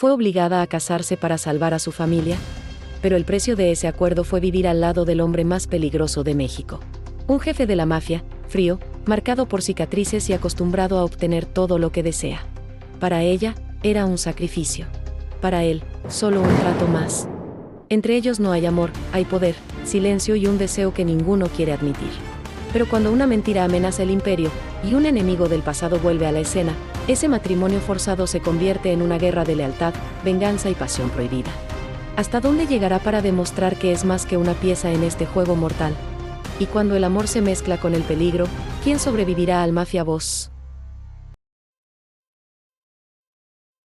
¿Fue obligada a casarse para salvar a su familia? Pero el precio de ese acuerdo fue vivir al lado del hombre más peligroso de México. Un jefe de la mafia, frío, marcado por cicatrices y acostumbrado a obtener todo lo que desea. Para ella, era un sacrificio. Para él, solo un trato más. Entre ellos no hay amor, hay poder, silencio y un deseo que ninguno quiere admitir. Pero cuando una mentira amenaza el imperio, y un enemigo del pasado vuelve a la escena, ese matrimonio forzado se convierte en una guerra de lealtad, venganza y pasión prohibida. ¿Hasta dónde llegará para demostrar que es más que una pieza en este juego mortal? Y cuando el amor se mezcla con el peligro, ¿quién sobrevivirá al Mafia Boss?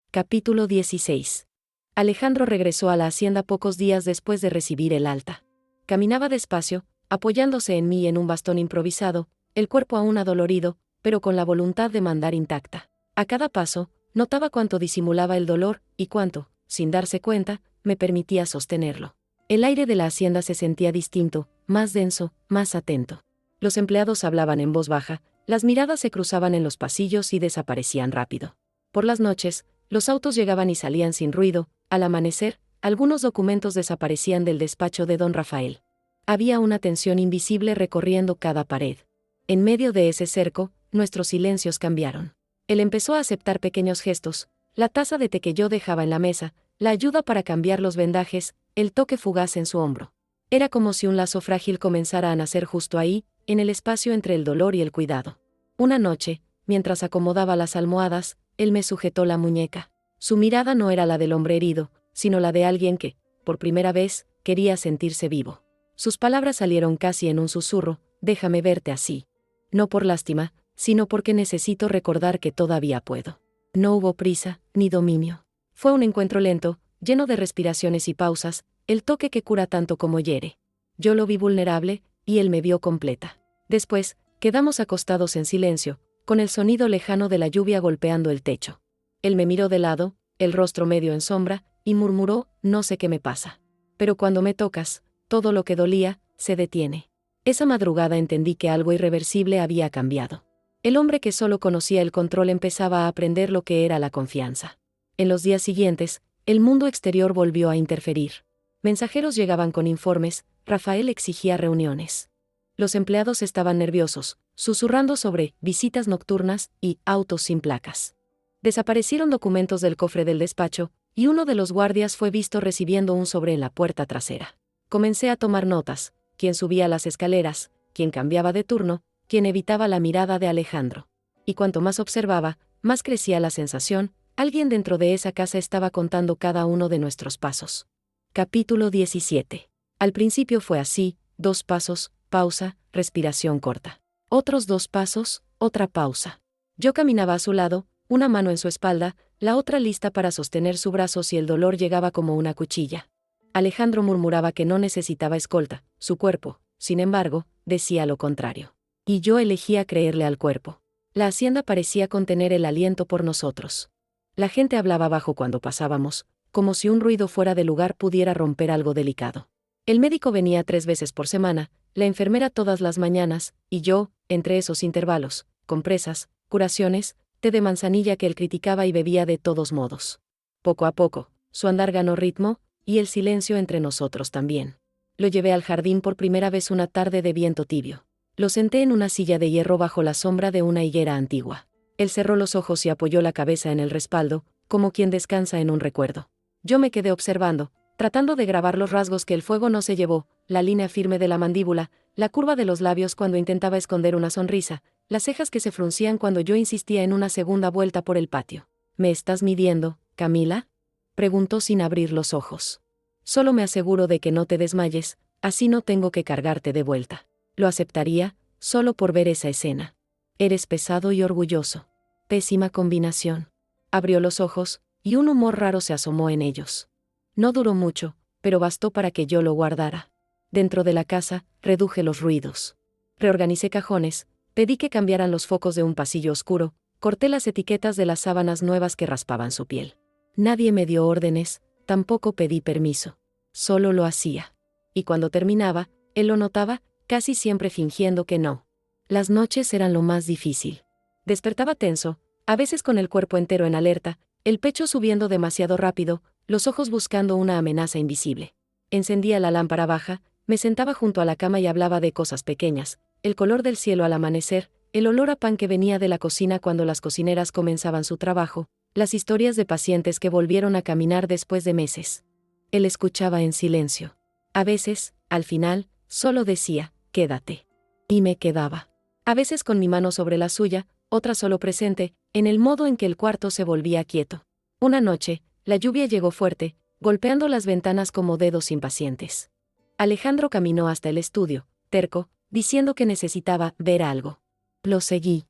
Capítulo 16. Alejandro regresó a la hacienda pocos días después de recibir el alta. Caminaba despacio, apoyándose en mí en un bastón improvisado, el cuerpo aún adolorido, pero con la voluntad de mandar intacta. A cada paso, notaba cuánto disimulaba el dolor, y cuánto, sin darse cuenta, me permitía sostenerlo. El aire de la hacienda se sentía distinto, más denso, más atento. Los empleados hablaban en voz baja, las miradas se cruzaban en los pasillos y desaparecían rápido. Por las noches, los autos llegaban y salían sin ruido. Al amanecer, algunos documentos desaparecían del despacho de don Rafael. Había una tensión invisible recorriendo cada pared. En medio de ese cerco, nuestros silencios cambiaron. Él empezó a aceptar pequeños gestos, la taza de té que yo dejaba en la mesa, la ayuda para cambiar los vendajes, el toque fugaz en su hombro. Era como si un lazo frágil comenzara a nacer justo ahí, en el espacio entre el dolor y el cuidado. Una noche, mientras acomodaba las almohadas, él me sujetó la muñeca. Su mirada no era la del hombre herido, sino la de alguien que, por primera vez, quería sentirse vivo. Sus palabras salieron casi en un susurro: déjame verte así. No por lástima, sino porque necesito recordar que todavía puedo. No hubo prisa, ni dominio. Fue un encuentro lento, lleno de respiraciones y pausas, el toque que cura tanto como hiere. Yo lo vi vulnerable, y él me vio completa. Después, quedamos acostados en silencio, con el sonido lejano de la lluvia golpeando el techo. Él me miró de lado, el rostro medio en sombra, y murmuró: no sé qué me pasa. Pero cuando me tocas, todo lo que dolía, se detiene. Esa madrugada entendí que algo irreversible había cambiado. El hombre que solo conocía el control empezaba a aprender lo que era la confianza. En los días siguientes, el mundo exterior volvió a interferir. Mensajeros llegaban con informes, Rafael exigía reuniones. Los empleados estaban nerviosos, susurrando sobre visitas nocturnas y autos sin placas. Desaparecieron documentos del cofre del despacho, y uno de los guardias fue visto recibiendo un sobre en la puerta trasera. Comencé a tomar notas: quién subía las escaleras, quién cambiaba de turno, quién evitaba la mirada de Alejandro. Y cuanto más observaba, más crecía la sensación: alguien dentro de esa casa estaba contando cada uno de nuestros pasos. Capítulo 17. Al principio fue así: 2 pasos, pausa, respiración corta. Otros 2 pasos, otra pausa. Yo caminaba a su lado, una mano en su espalda, la otra lista para sostener su brazo si el dolor llegaba como una cuchilla. Alejandro murmuraba que no necesitaba escolta, su cuerpo, sin embargo, decía lo contrario. Y yo elegía creerle al cuerpo. La hacienda parecía contener el aliento por nosotros. La gente hablaba bajo cuando pasábamos, como si un ruido fuera de lugar pudiera romper algo delicado. El médico venía 3 veces por semana, la enfermera todas las mañanas, y yo, entre esos intervalos, compresas, curaciones, té de manzanilla que él criticaba y bebía de todos modos. Poco a poco, su andar ganó ritmo, y el silencio entre nosotros también. Lo llevé al jardín por primera vez una tarde de viento tibio. Lo senté en una silla de hierro bajo la sombra de una higuera antigua. Él cerró los ojos y apoyó la cabeza en el respaldo, como quien descansa en un recuerdo. Yo me quedé observando, tratando de grabar los rasgos que el fuego no se llevó: la línea firme de la mandíbula, la curva de los labios cuando intentaba esconder una sonrisa, las cejas que se fruncían cuando yo insistía en una segunda vuelta por el patio. ¿Me estás midiendo, Camila?, preguntó sin abrir los ojos. Solo me aseguro de que no te desmayes, así no tengo que cargarte de vuelta. Lo aceptaría, solo por ver esa escena. Eres pesado y orgulloso. Pésima combinación. Abrió los ojos, y un humor raro se asomó en ellos. No duró mucho, pero bastó para que yo lo guardara. Dentro de la casa, reduje los ruidos. Reorganicé cajones, pedí que cambiaran los focos de un pasillo oscuro, corté las etiquetas de las sábanas nuevas que raspaban su piel. Nadie me dio órdenes, tampoco pedí permiso. Solo lo hacía. Y cuando terminaba, él lo notaba, casi siempre fingiendo que no. Las noches eran lo más difícil. Despertaba tenso, a veces con el cuerpo entero en alerta, el pecho subiendo demasiado rápido, los ojos buscando una amenaza invisible. Encendía la lámpara baja, me sentaba junto a la cama y hablaba de cosas pequeñas, el color del cielo al amanecer, el olor a pan que venía de la cocina cuando las cocineras comenzaban su trabajo, las historias de pacientes que volvieron a caminar después de meses. Él escuchaba en silencio. A veces, al final, solo decía, quédate. Y me quedaba. A veces con mi mano sobre la suya, otra solo presente, en el modo en que el cuarto se volvía quieto. Una noche, la lluvia llegó fuerte, golpeando las ventanas como dedos impacientes. Alejandro caminó hasta el estudio, terco, diciendo que necesitaba ver algo. Lo seguí.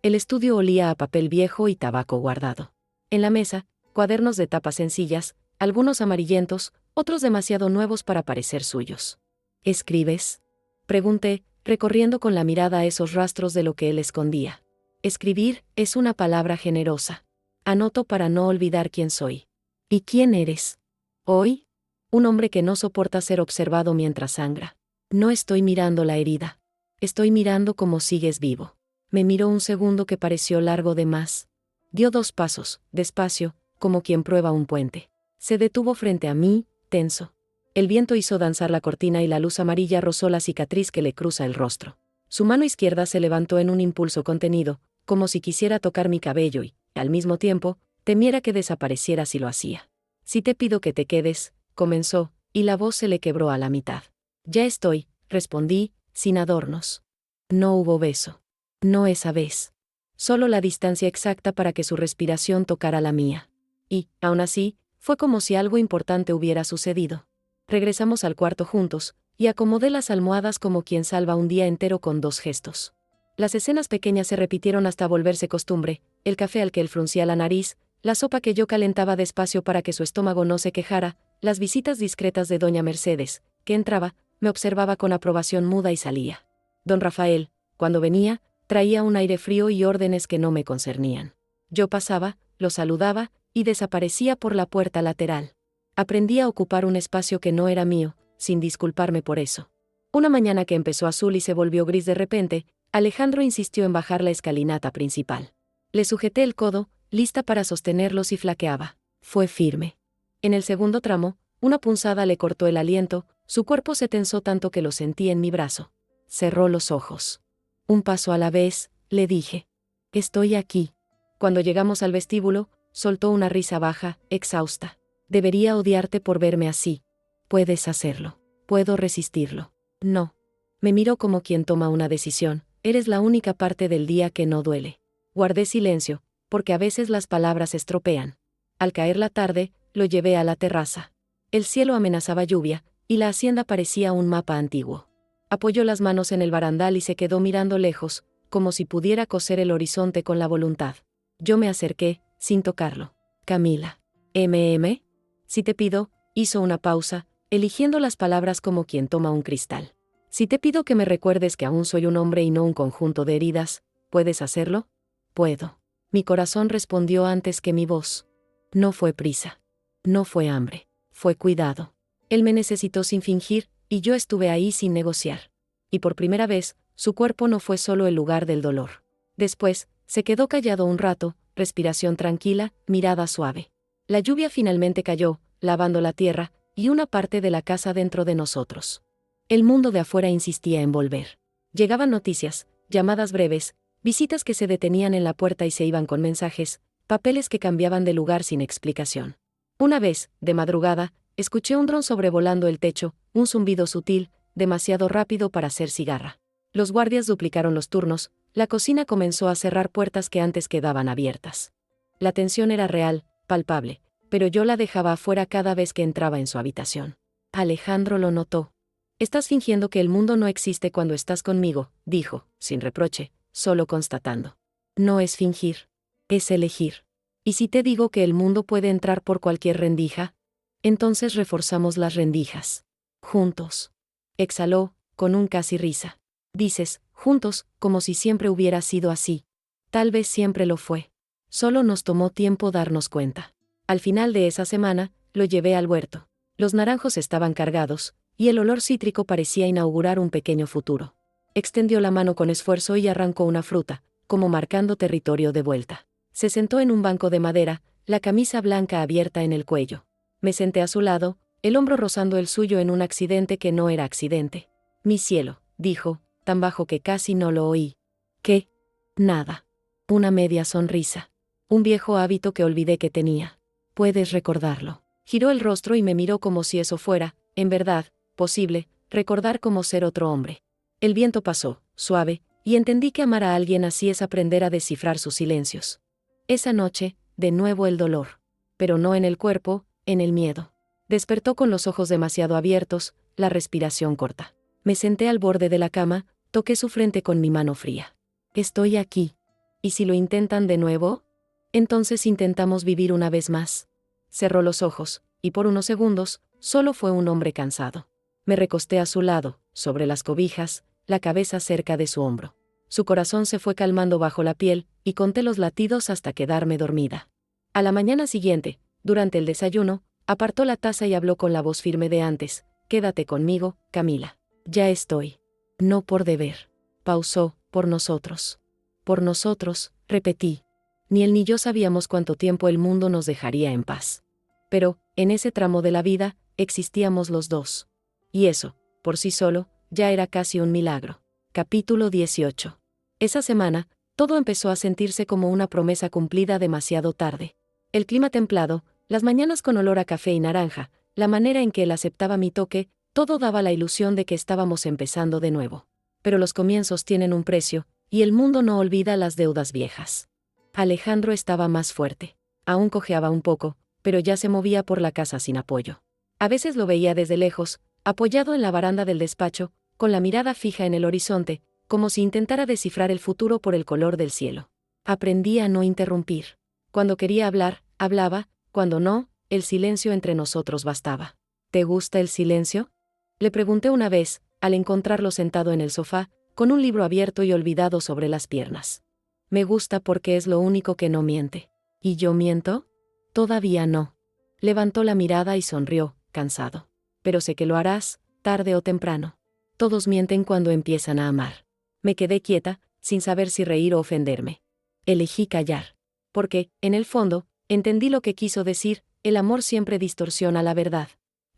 El estudio olía a papel viejo y tabaco guardado. En la mesa, cuadernos de tapas sencillas, algunos amarillentos, otros demasiado nuevos para parecer suyos. ¿Escribes?, pregunté, recorriendo con la mirada esos rastros de lo que él escondía. Escribir es una palabra generosa. Anoto para no olvidar quién soy. ¿Y quién eres? Hoy, un hombre que no soporta ser observado mientras sangra. No estoy mirando la herida. Estoy mirando cómo sigues vivo. Me miró un segundo que pareció largo de más. Dio 2 pasos, despacio, como quien prueba un puente. Se detuvo frente a mí, tenso. El viento hizo danzar la cortina y la luz amarilla rozó la cicatriz que le cruza el rostro. Su mano izquierda se levantó en un impulso contenido, como si quisiera tocar mi cabello y, al mismo tiempo, temiera que desapareciera si lo hacía. Si te pido que te quedes, comenzó, y la voz se le quebró a la mitad. Ya estoy, respondí, sin adornos. No hubo beso. No esa vez. Solo la distancia exacta para que su respiración tocara la mía. Y, aún así, fue como si algo importante hubiera sucedido. Regresamos al cuarto juntos, y acomodé las almohadas como quien salva un día entero con 2 gestos. Las escenas pequeñas se repitieron hasta volverse costumbre, el café al que él fruncía la nariz, la sopa que yo calentaba despacio para que su estómago no se quejara, las visitas discretas de doña Mercedes, que entraba, me observaba con aprobación muda y salía. Don Rafael, cuando venía, traía un aire frío y órdenes que no me concernían. Yo pasaba, lo saludaba, y desaparecía por la puerta lateral. Aprendí a ocupar un espacio que no era mío, sin disculparme por eso. Una mañana que empezó azul y se volvió gris de repente, Alejandro insistió en bajar la escalinata principal. Le sujeté el codo, lista para sostenerlo si flaqueaba. Fue firme. En el segundo tramo, una punzada le cortó el aliento, su cuerpo se tensó tanto que lo sentí en mi brazo. Cerró los ojos. Un paso a la vez, le dije. Estoy aquí. Cuando llegamos al vestíbulo, soltó una risa baja, exhausta. Debería odiarte por verme así. Puedes hacerlo. Puedo resistirlo. No. Me miró como quien toma una decisión. Eres la única parte del día que no duele. Guardé silencio, porque a veces las palabras estropean. Al caer la tarde, lo llevé a la terraza. El cielo amenazaba lluvia, y la hacienda parecía un mapa antiguo. Apoyó las manos en el barandal y se quedó mirando lejos, como si pudiera coser el horizonte con la voluntad. Yo me acerqué, sin tocarlo. Camila. ¿MM? Si te pido, hizo una pausa, eligiendo las palabras como quien toma un cristal. Si te pido que me recuerdes que aún soy un hombre y no un conjunto de heridas, ¿puedes hacerlo? Puedo. Mi corazón respondió antes que mi voz. No fue prisa. No fue hambre. Fue cuidado. Él me necesitó sin fingir, y yo estuve ahí sin negociar. Y por primera vez, su cuerpo no fue solo el lugar del dolor. Después, se quedó callado un rato, respiración tranquila, mirada suave. La lluvia finalmente cayó, lavando la tierra, y una parte de la casa dentro de nosotros. El mundo de afuera insistía en volver. Llegaban noticias, llamadas breves, visitas que se detenían en la puerta y se iban con mensajes, papeles que cambiaban de lugar sin explicación. Una vez, de madrugada, escuché un dron sobrevolando el techo, un zumbido sutil, demasiado rápido para ser cigarra. Los guardias duplicaron los turnos, la cocina comenzó a cerrar puertas que antes quedaban abiertas. La tensión era real, palpable, pero yo la dejaba afuera cada vez que entraba en su habitación. Alejandro lo notó. Estás fingiendo que el mundo no existe cuando estás conmigo, dijo, sin reproche, solo constatando. No es fingir. Es elegir. ¿Y si te digo que el mundo puede entrar por cualquier rendija? Entonces reforzamos las rendijas. Juntos. Exhaló, con un casi risa. Dices, juntos, como si siempre hubiera sido así. Tal vez siempre lo fue. Solo nos tomó tiempo darnos cuenta. Al final de esa semana, lo llevé al huerto. Los naranjos estaban cargados, y el olor cítrico parecía inaugurar un pequeño futuro. Extendió la mano con esfuerzo y arrancó una fruta, como marcando territorio de vuelta. Se sentó en un banco de madera, la camisa blanca abierta en el cuello. Me senté a su lado, el hombro rozando el suyo en un accidente que no era accidente. Mi cielo, dijo, tan bajo que casi no lo oí. ¿Qué? Nada. Una media sonrisa. Un viejo hábito que olvidé que tenía. ¿Puedes recordarlo? Giró el rostro y me miró como si eso fuera, en verdad, posible, recordar cómo ser otro hombre. El viento pasó, suave, y entendí que amar a alguien así es aprender a descifrar sus silencios. Esa noche, de nuevo el dolor. Pero no en el cuerpo, en el miedo. Despertó con los ojos demasiado abiertos, la respiración corta. Me senté al borde de la cama, toqué su frente con mi mano fría. Estoy aquí. ¿Y si lo intentan de nuevo? Entonces intentamos vivir una vez más. Cerró los ojos, y por unos segundos, solo fue un hombre cansado. Me recosté a su lado, sobre las cobijas, la cabeza cerca de su hombro. Su corazón se fue calmando bajo la piel, y conté los latidos hasta quedarme dormida. A la mañana siguiente, durante el desayuno, apartó la taza y habló con la voz firme de antes. Quédate conmigo, Camila. Ya estoy. No por deber. Pausó, por nosotros. Por nosotros, repetí. Ni él ni yo sabíamos cuánto tiempo el mundo nos dejaría en paz. Pero, en ese tramo de la vida, existíamos los dos. Y eso, por sí solo, ya era casi un milagro. Capítulo 18. Esa semana, todo empezó a sentirse como una promesa cumplida demasiado tarde. El clima templado, las mañanas con olor a café y naranja, la manera en que él aceptaba mi toque, todo daba la ilusión de que estábamos empezando de nuevo. Pero los comienzos tienen un precio, y el mundo no olvida las deudas viejas. Alejandro estaba más fuerte. Aún cojeaba un poco, pero ya se movía por la casa sin apoyo. A veces lo veía desde lejos, apoyado en la baranda del despacho, con la mirada fija en el horizonte, como si intentara descifrar el futuro por el color del cielo. Aprendí a no interrumpir. Cuando quería hablar, hablaba, cuando no, el silencio entre nosotros bastaba. ¿Te gusta el silencio? Le pregunté una vez, al encontrarlo sentado en el sofá, con un libro abierto y olvidado sobre las piernas. Me gusta porque es lo único que no miente. ¿Y yo miento? Todavía no. Levantó la mirada y sonrió, cansado. Pero sé que lo harás, tarde o temprano. Todos mienten cuando empiezan a amar. Me quedé quieta, sin saber si reír o ofenderme. Elegí callar. Porque, en el fondo, entendí lo que quiso decir, el amor siempre distorsiona la verdad.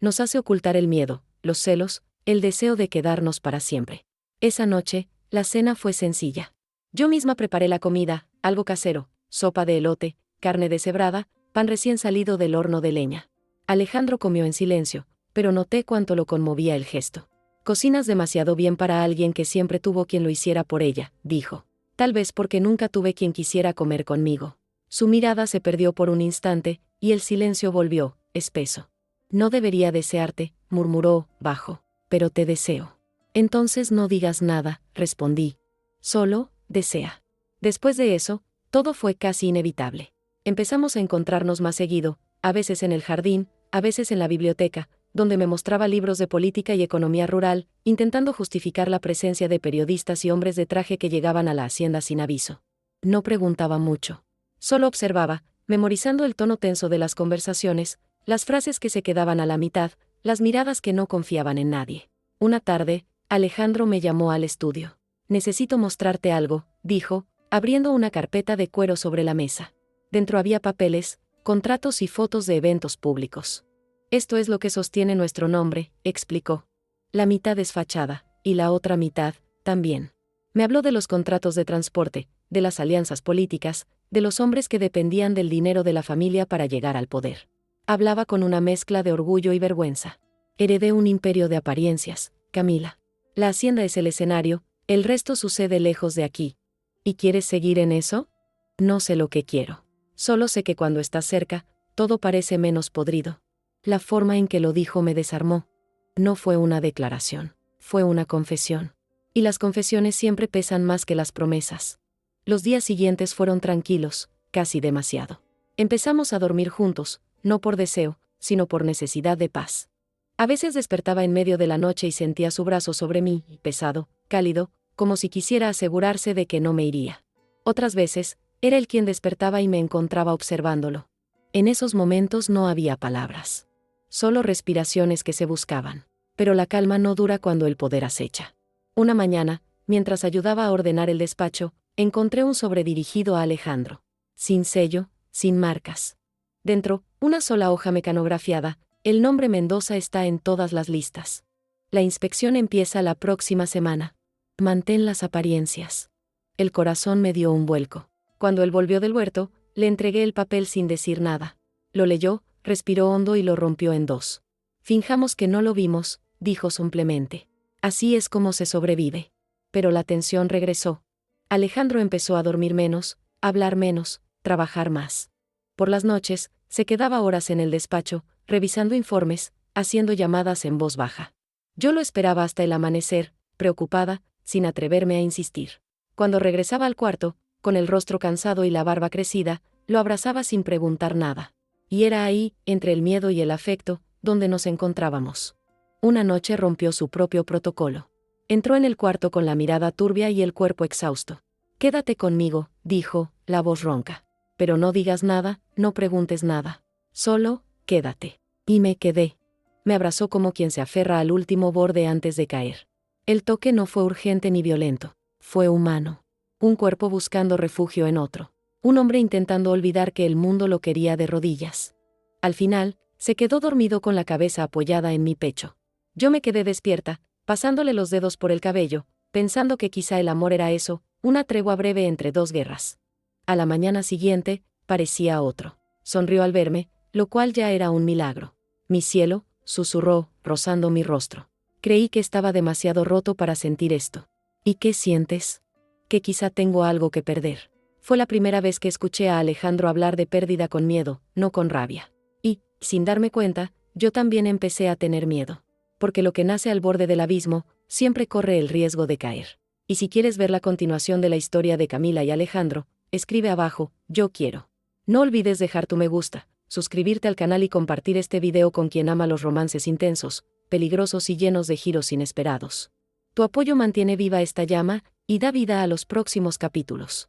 Nos hace ocultar el miedo, los celos, el deseo de quedarnos para siempre. Esa noche, la cena fue sencilla. Yo misma preparé la comida, algo casero, sopa de elote, carne deshebrada, pan recién salido del horno de leña. Alejandro comió en silencio, pero noté cuánto lo conmovía el gesto. Cocinas demasiado bien para alguien que siempre tuvo quien lo hiciera por ella, dijo. Tal vez porque nunca tuve quien quisiera comer conmigo. Su mirada se perdió por un instante, y el silencio volvió, espeso. No debería desearte, murmuró, bajo, pero te deseo. Entonces no digas nada, respondí. Solo, desea. Después de eso, todo fue casi inevitable. Empezamos a encontrarnos más seguido, a veces en el jardín, a veces en la biblioteca, donde me mostraba libros de política y economía rural, intentando justificar la presencia de periodistas y hombres de traje que llegaban a la hacienda sin aviso. No preguntaba mucho. Solo observaba, memorizando el tono tenso de las conversaciones, las frases que se quedaban a la mitad, las miradas que no confiaban en nadie. Una tarde, Alejandro me llamó al estudio. Necesito mostrarte algo, dijo, abriendo una carpeta de cuero sobre la mesa. Dentro había papeles, contratos y fotos de eventos públicos. Esto es lo que sostiene nuestro nombre, explicó. La mitad es fachada, y la otra mitad, también. Me habló de los contratos de transporte, de las alianzas políticas, de los hombres que dependían del dinero de la familia para llegar al poder. Hablaba con una mezcla de orgullo y vergüenza. Heredé un imperio de apariencias, Camila. La hacienda es el escenario, el resto sucede lejos de aquí. ¿Y quieres seguir en eso? No sé lo que quiero. Solo sé que cuando estás cerca, todo parece menos podrido. La forma en que lo dijo me desarmó. No fue una declaración, fue una confesión. Y las confesiones siempre pesan más que las promesas. Los días siguientes fueron tranquilos, casi demasiado. Empezamos a dormir juntos, no por deseo, sino por necesidad de paz. A veces despertaba en medio de la noche y sentía su brazo sobre mí, pesado, cálido, como si quisiera asegurarse de que no me iría. Otras veces, era él quien despertaba y me encontraba observándolo. En esos momentos no había palabras. Solo respiraciones que se buscaban. Pero la calma no dura cuando el poder acecha. Una mañana, mientras ayudaba a ordenar el despacho, encontré un sobre dirigido a Alejandro. Sin sello, sin marcas. Dentro, una sola hoja mecanografiada, el nombre Mendoza está en todas las listas. La inspección empieza la próxima semana. Mantén las apariencias. El corazón me dio un vuelco. Cuando él volvió del huerto, le entregué el papel sin decir nada. Lo leyó, respiró hondo y lo rompió en dos. Finjamos que no lo vimos, dijo simplemente. Así es como se sobrevive. Pero la tensión regresó. Alejandro empezó a dormir menos, a hablar menos, trabajar más. Por las noches, se quedaba horas en el despacho, revisando informes, haciendo llamadas en voz baja. Yo lo esperaba hasta el amanecer, preocupada, sin atreverme a insistir. Cuando regresaba al cuarto, con el rostro cansado y la barba crecida, lo abrazaba sin preguntar nada. Y era ahí, entre el miedo y el afecto, donde nos encontrábamos. Una noche rompió su propio protocolo. Entró en el cuarto con la mirada turbia y el cuerpo exhausto. «Quédate conmigo», dijo, la voz ronca. «Pero no digas nada, no preguntes nada. Solo, quédate». Y me quedé. Me abrazó como quien se aferra al último borde antes de caer. El toque no fue urgente ni violento. Fue humano. Un cuerpo buscando refugio en otro. Un hombre intentando olvidar que el mundo lo quería de rodillas. Al final, se quedó dormido con la cabeza apoyada en mi pecho. Yo me quedé despierta, pasándole los dedos por el cabello, pensando que quizá el amor era eso, una tregua breve entre dos guerras. A la mañana siguiente, parecía otro. Sonrió al verme, lo cual ya era un milagro. «Mi cielo», susurró, rozando mi rostro. Creí que estaba demasiado roto para sentir esto. «¿Y qué sientes?» «Que quizá tengo algo que perder». Fue la primera vez que escuché a Alejandro hablar de pérdida con miedo, no con rabia. Y, sin darme cuenta, yo también empecé a tener miedo. Porque lo que nace al borde del abismo, siempre corre el riesgo de caer. Y si quieres ver la continuación de la historia de Camila y Alejandro, escribe abajo, yo quiero. No olvides dejar tu me gusta, suscribirte al canal y compartir este video con quien ama los romances intensos, peligrosos y llenos de giros inesperados. Tu apoyo mantiene viva esta llama, y da vida a los próximos capítulos.